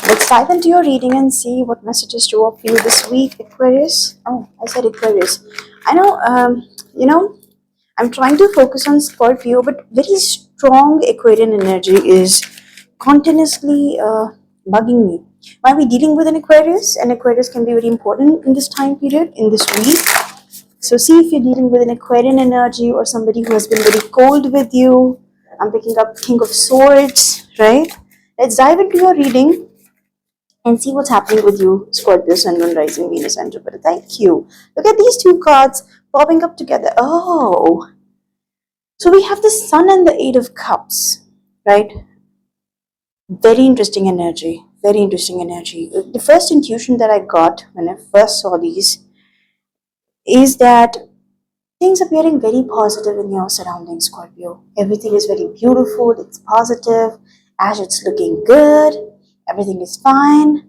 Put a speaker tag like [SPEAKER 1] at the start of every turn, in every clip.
[SPEAKER 1] Let's dive into your reading and see what messages show up for you this week, Aquarius. Oh, I said Aquarius. I know, I'm trying to focus on Scorpio, but very strong Aquarian energy is continuously bugging me. Why are we dealing with an Aquarius? An Aquarius can be very important in this time period, in this week. So see if you're dealing with an Aquarian energy or somebody who has been very cold with you. I'm picking up King of Swords, right? Let's dive into your reading and see what's happening with you, Scorpio, Sun, Moon, Rising, Venus, and Jupiter. Thank you. Look at these two cards popping up together. Oh, so we have the Sun and the Eight of Cups, right? Very interesting energy. Very interesting energy. The first intuition that I got when I first saw these is that things are appearing very positive in your surroundings, Scorpio. Everything is very beautiful, it's positive, as it's looking good, everything is fine.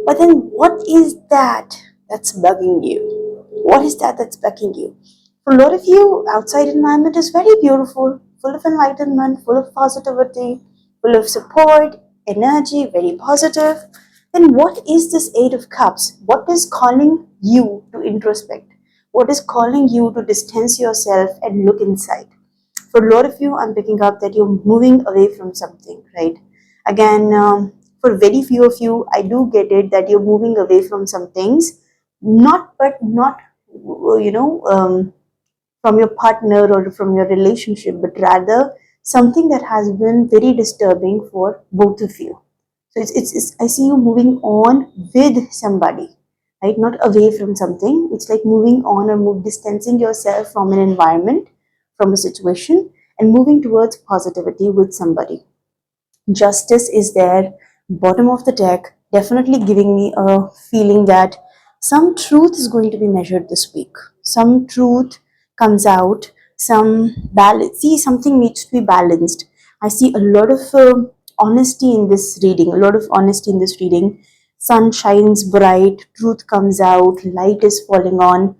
[SPEAKER 1] But then what is that that's bugging you? What is that that's bugging you? For a lot of you, outside environment is very beautiful, full of enlightenment, full of positivity, full of support, energy, very positive. Then what is this Eight of Cups? What is calling you to introspect? What is calling you to distance yourself and look inside? For a lot of you, I'm picking up that you're moving away from something, right? Again, for very few of you, I do get it that you're moving away from some things, not from your partner or from your relationship, but rather something that has been very disturbing for both of you. So it's I see you moving on with somebody, right? Not away from something. It's like moving on or distancing yourself from an environment, from a situation, and moving towards positivity with somebody. Justice is there, bottom of the deck, definitely giving me a feeling that some truth is going to be measured this week. Some truth comes out, some balance. See, something needs to be balanced. I see a lot of honesty in this reading, Sun shines bright, truth comes out, light is falling on.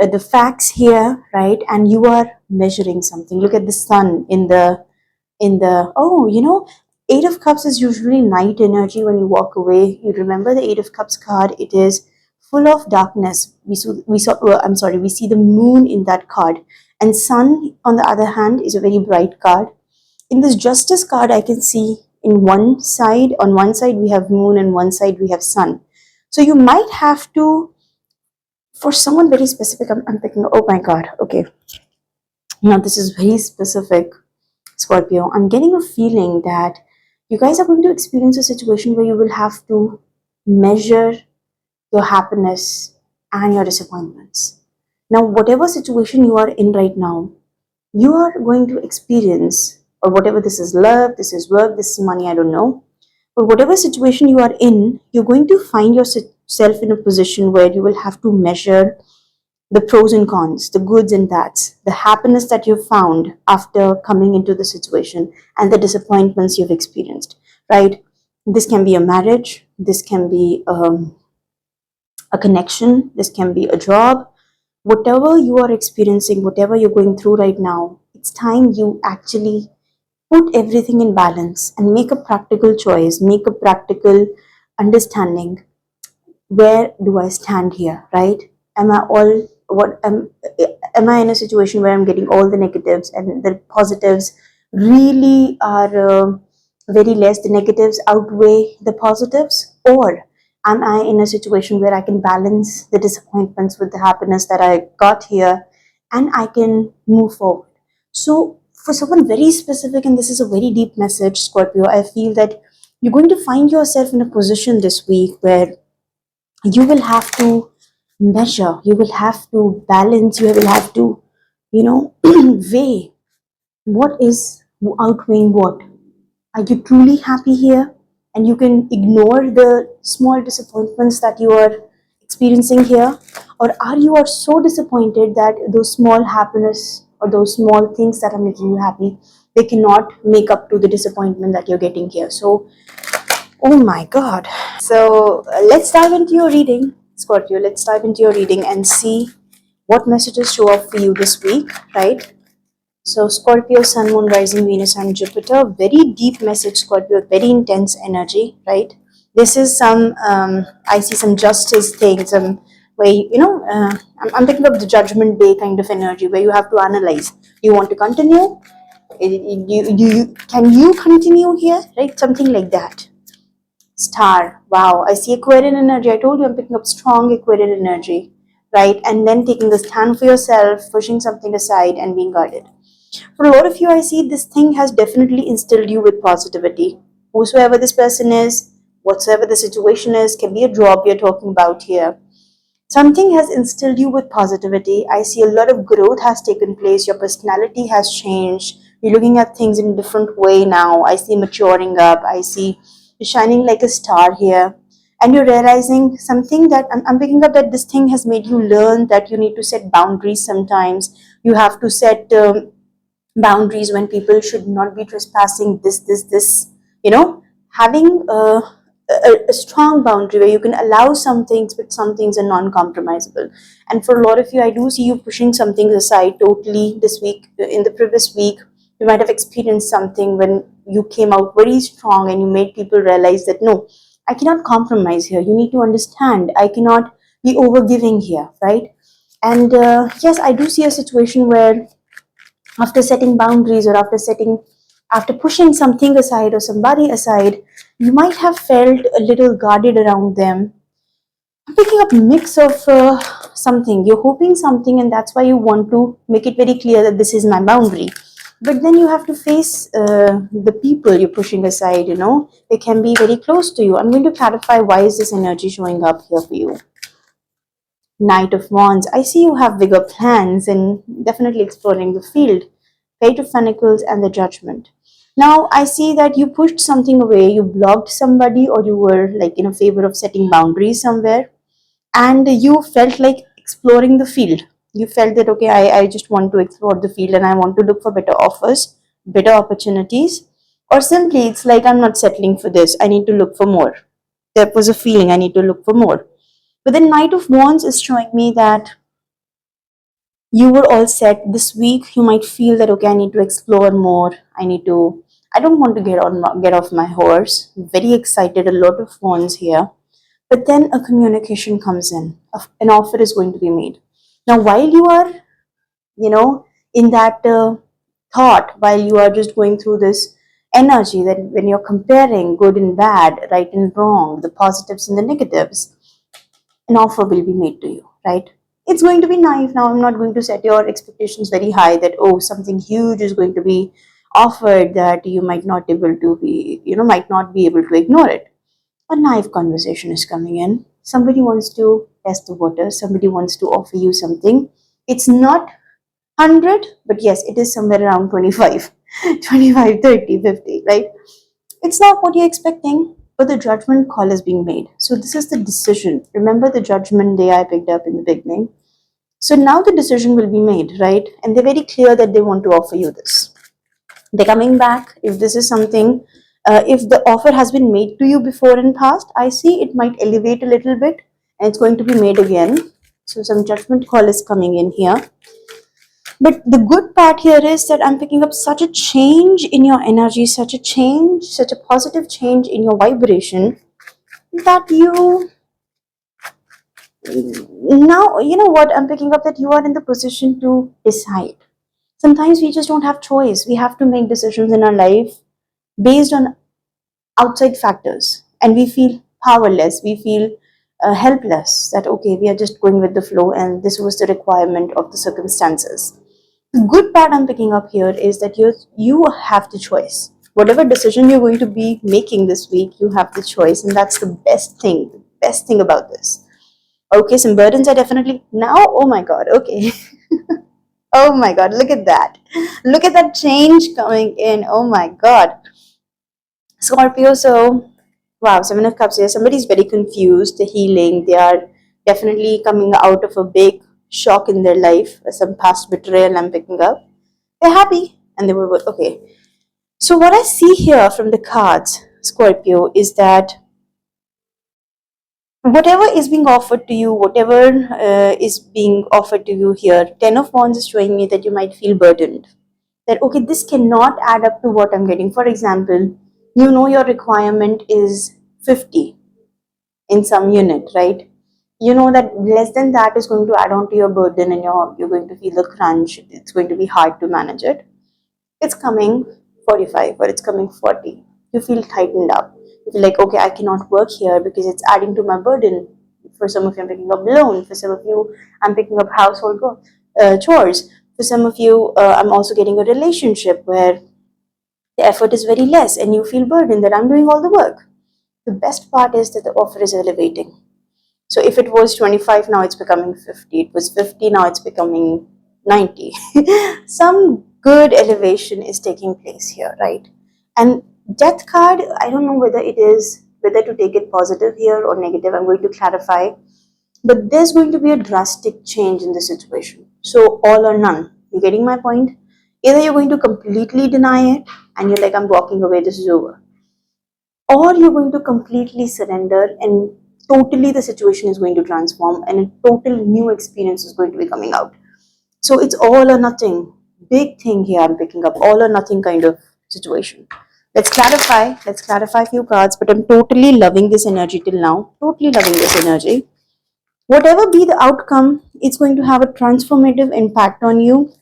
[SPEAKER 1] The facts here, right? And you are measuring something. Look at the sun Eight of Cups is usually night energy when you walk away. You remember the Eight of Cups card, it is full of darkness. We see the moon in that card. And sun, on the other hand, is a very bright card. In this Justice card, I can see on one side we have moon and one side we have sun. So you might have to, for someone very specific, I'm picking, oh my God, okay. Now this is very specific, Scorpio. I'm getting a feeling that you guys are going to experience a situation where you will have to measure your happiness and your disappointments. Now, whatever situation you are in right now, you are going to experience, or whatever, this is love, this is work, this is money, I don't know. But whatever situation you are in, you're going to find yourself in a position where you will have to measure the pros and cons, the goods and bads, the happiness that you've found after coming into the situation, and the disappointments you've experienced, right? This can be a marriage, this can be a connection, this can be a job. Whatever you are experiencing, whatever you're going through right now, it's time you actually put everything in balance and make a practical choice, make a practical understanding. Where do I stand here, right? Am I in a situation where I'm getting all the negatives and the positives really are very less? The negatives outweigh the positives, or am I in a situation where I can balance the disappointments with the happiness that I got here, and I can move forward? So for someone very specific, and this is a very deep message, Scorpio, I feel that you're going to find yourself in a position this week where you will have to measure, you will have to balance, you will have to, weigh what is outweighing what. Are you truly happy here? And you can ignore the small disappointments that you are experiencing here? Or are you so disappointed that those small happiness or those small things that are making you happy, they cannot make up to the disappointment that you're getting here? So, oh my God. So let's dive into your reading, Scorpio. Let's dive into your reading and see what messages show up for you this week, right? So Scorpio, Sun, Moon, Rising, Venus, and Jupiter. Very deep message, Scorpio. Very intense energy, right? This is some, I see some justice thing, some where, I'm thinking of the judgment day kind of energy where you have to analyze. You want to continue? Can you continue here? Right? Something like that. Star. Wow. I see Aquarian energy. I told you I'm picking up strong Aquarian energy. Right? And then taking a stand for yourself, pushing something aside and being guarded. For a lot of you, I see this thing has definitely instilled you with positivity. Whosoever this person is, whatsoever the situation is, can be a job you're talking about here. Something has instilled you with positivity. I see a lot of growth has taken place. Your personality has changed. You're looking at things in a different way now. I see maturing up. I see you shining like a star here. And you're realizing something that I'm picking up that this thing has made you learn that you need to set boundaries sometimes. You have to set boundaries when people should not be trespassing this, having a strong boundary where you can allow some things but some things are non-compromisable. And for a lot of you, I do see you pushing some things aside totally this week. In the previous week, you might have experienced something when you came out very strong and you made people realize that no, I cannot compromise here. You need to understand, I cannot be overgiving here, right? And yes, I do see a situation where after setting boundaries or after pushing something aside or somebody aside, you might have felt a little guarded around them. I'm picking up a mix of something. You're hoping something, and that's why you want to make it very clear that this is my boundary. But then you have to face the people you're pushing aside. They can be very close to you. I'm going to clarify why is this energy showing up here for you. Knight of Wands. I see you have bigger plans and definitely exploring the field. Page of Pentacles and the Judgment. Now, I see that you pushed something away, you blocked somebody, or you were like in a favor of setting boundaries somewhere, and you felt like exploring the field. You felt that, okay, I just want to explore the field and I want to look for better offers, better opportunities, or simply it's like I'm not settling for this, I need to look for more. There was a feeling I need to look for more. But the Knight of Wands is showing me that you were all set this week. You might feel that, okay, I need to explore more. I don't want to get off my horse. Very excited, a lot of wands here. But then a communication comes in. An offer is going to be made. Now, while you are, in that thought, while you are just going through this energy that when you're comparing good and bad, right and wrong, the positives and the negatives, an offer will be made to you, right? It's going to be naive. Now, I'm not going to set your expectations very high that, oh, something huge is going to be offered that you might not able to be, might not be able to ignore it. A naive conversation is coming in. Somebody wants to test the water. Somebody wants to offer you something. It's not 100, but yes, it is somewhere around 25, 25, 30, 50, right? It's not what you're expecting, but the judgment call is being made. So this is the decision. Remember the judgment day I picked up in the beginning. So now the decision will be made, right? And they're very clear that they want to offer you this. They're coming back. If this is something, if the offer has been made to you before in past, I see it might elevate a little bit and it's going to be made again. So some judgment call is coming in here. But the good part here is that I'm picking up such a change in your energy, such a change, such a positive change in your vibration that you now, you know what, I'm picking up that you are in the position to decide. Sometimes we just don't have choice. We have to make decisions in our life based on outside factors and we feel powerless. We feel helpless that, okay, we are just going with the flow and this was the requirement of the circumstances. The good part I'm picking up here is that you have the choice. Whatever decision you're going to be making this week, you have the choice, and that's the best thing about this. Okay, some burdens are definitely now. Oh my god, okay. Oh my god, look at that. Look at that change coming in. Oh my god. Scorpio, so wow, Seven of Cups here. Somebody's very confused, the healing. They are definitely coming out of a big shock in their life, some past betrayal I'm picking up. They're happy and they were okay. So what I see here from the cards, Scorpio, is that whatever is being offered to you, whatever is being offered to you here, Ten of Wands is showing me that you might feel burdened. That, okay, this cannot add up to what I'm getting. For example, your requirement is 50 in some unit, right? You know that less than that is going to add on to your burden, and you're going to feel the crunch. It's going to be hard to manage it. It's coming 45 or it's coming 40. You feel tightened up. You feel like, okay, I cannot work here because it's adding to my burden. For some of you, I'm picking up loan. For some of you, I'm picking up household chores. For some of you, I'm also getting a relationship where the effort is very less and you feel burdened that I'm doing all the work. The best part is that the offer is elevating. So if it was 25, now it's becoming 50. It was 50, now it's becoming 90. Some good elevation is taking place here, right? And death card, I don't know whether to take it positive here or negative. I'm going to clarify. But there's going to be a drastic change in the situation. So all or none. You getting my point? Either you're going to completely deny it and you're like, I'm walking away, this is over. Or you're going to completely surrender and totally the situation is going to transform and a total new experience is going to be coming out. So it's all or nothing. Big thing here I'm picking up. All or nothing kind of situation. Let's clarify. Let's clarify a few cards, but I'm totally loving this energy till now. Totally loving this energy. Whatever be the outcome, it's going to have a transformative impact on you,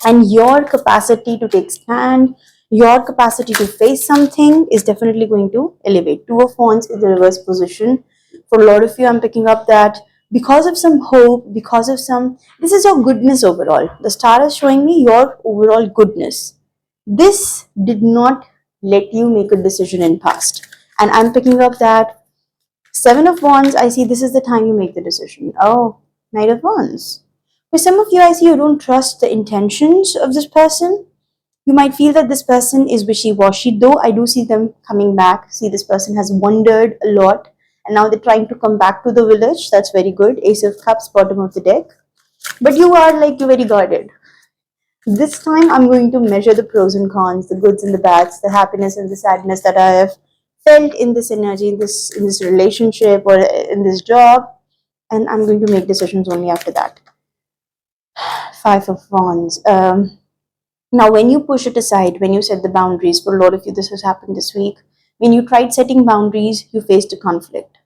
[SPEAKER 1] and your capacity to take stand, your capacity to face something is definitely going to elevate. Two of Wands in the reverse position. For a lot of you, I'm picking up that because of some hope, because of some, this is your goodness overall. The star is showing me your overall goodness. This did not let you make a decision in past. And I'm picking up that Seven of Wands, I see this is the time you make the decision. Oh, Knight of Wands. For some of you, I see you don't trust the intentions of this person. You might feel that this person is wishy-washy, though I do see them coming back. See, this person has wandered a lot and now they're trying to come back to the village. That's very good. Ace of Cups, bottom of the deck. But you are like, you're very guarded. This time I'm going to measure the pros and cons, the goods and the bads, the happiness and the sadness that I have felt in this energy, in this relationship or in this job, and I'm going to make decisions only after that. Five of Wands. Now, when you push it aside, when you set the boundaries, for a lot of you, this has happened this week. When you tried setting boundaries, you faced a conflict.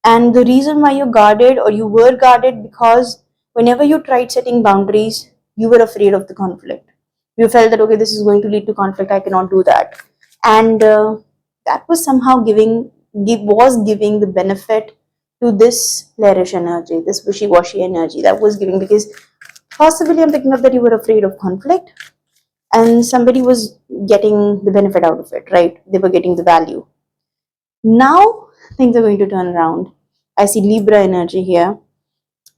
[SPEAKER 1] And the reason why you're guarded or you were guarded because whenever you tried setting boundaries, you were afraid of the conflict. You felt that, okay, this is going to lead to conflict, I cannot do that. And that was somehow giving the benefit to this lairish energy, this wishy-washy energy that was giving, because possibly I'm picking up that you were afraid of conflict and somebody was getting the benefit out of it, right? They were getting the value. Now things are going to turn around. I see Libra energy here.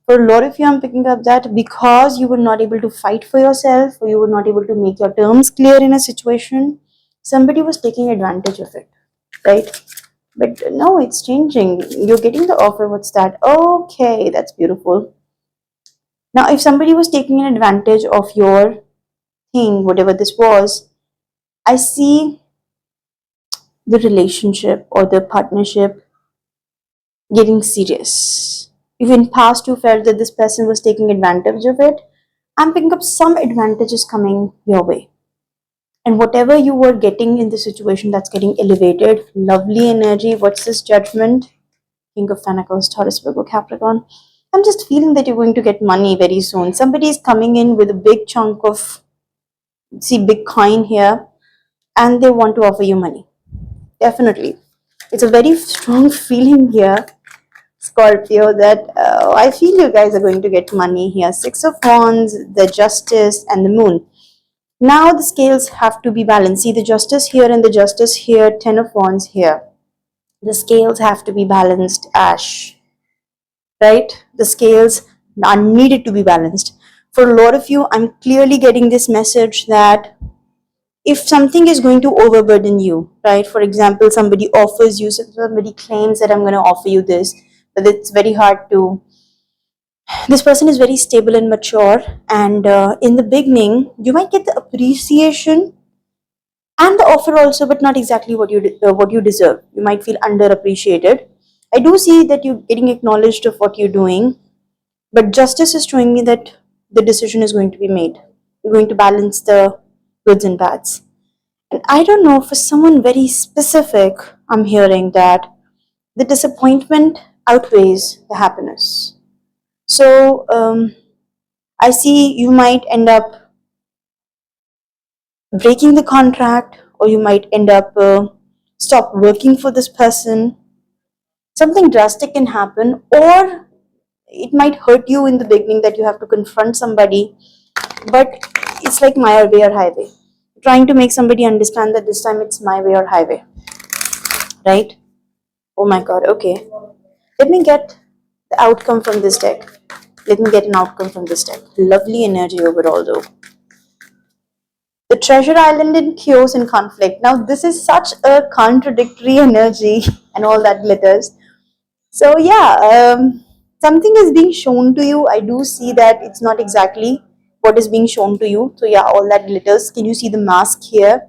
[SPEAKER 1] For a lot of you, I'm picking up that because you were not able to fight for yourself or you were not able to make your terms clear in a situation, somebody was taking advantage of it, right? But no, it's changing. You're getting the offer. What's that? Okay, that's beautiful. Now, if somebody was taking an advantage of your thing, whatever this was, I see the relationship or the partnership getting serious. If in past you felt that this person was taking advantage of it, I'm picking up some advantages coming your way. And whatever you were getting in the situation, that's getting elevated. Lovely energy. What's this Judgment? King of Pentacles, Taurus, Virgo, Capricorn. I'm just feeling that you're going to get money very soon. Somebody is coming in with a big chunk of, see, big coin here, and they want to offer you money. Definitely. It's a very strong feeling here, Scorpio, that I feel you guys are going to get money here. Six of Wands, the Justice, and the Moon. Now the scales have to be balanced. See the Justice here and the Justice here, Ten of Wands here. The scales have to be balanced, Ash. Right? The scales are needed to be balanced. For a lot of you, I'm clearly getting this message that if something is going to overburden you, right? For example, somebody offers you, somebody claims that I'm going to offer you this, but it's very hard to. This person is very stable and mature, and in the beginning, you might get the appreciation and the offer also, but not exactly what you deserve. You might feel underappreciated. I do see that you're getting acknowledged of what you're doing, but justice is showing me that the decision is going to be made. You're going to balance the goods and bads. And I don't know, for someone very specific, I'm hearing that the disappointment outweighs the happiness. So I see you might end up breaking the contract, or you might end up stop working for this person. Something drastic can happen, or it might hurt you in the beginning that you have to confront somebody, but it's like my way or highway. Trying to make somebody understand that this time it's my way or highway, right? Oh my god, okay. Let me get the outcome from this deck. Let me get an outcome from this deck. Lovely energy overall, though. The treasure island in chaos and conflict. Now, this is such a contradictory energy and all that glitters. So, yeah, something is being shown to you. I do see that it's not exactly what is being shown to you. So, yeah, all that glitters. Can you see the mask here?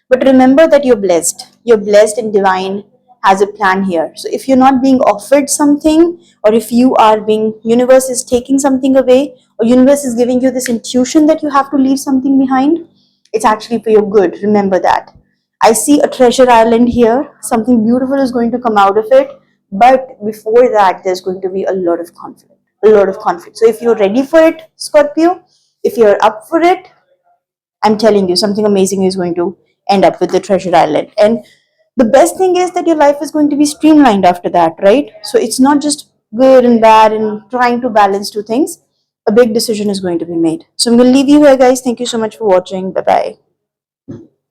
[SPEAKER 1] But remember that you're blessed. You're blessed and divine has a plan here. So if you're not being offered something, or if you are being, universe is taking something away, or universe is giving you this intuition that you have to leave something behind, it's actually for your good. Remember that. I see a treasure island here. Something beautiful is going to come out of it. But before that, there's going to be a lot of conflict. A lot of conflict. So if you're ready for it, Scorpio, if you're up for it, I'm telling you, something amazing is going to end up with the treasure island. And the best thing is that your life is going to be streamlined after that, right? So it's not just good and bad and trying to balance two things. A big decision is going to be made. So I'm going to leave you here, guys. Thank you so much for watching. Bye bye.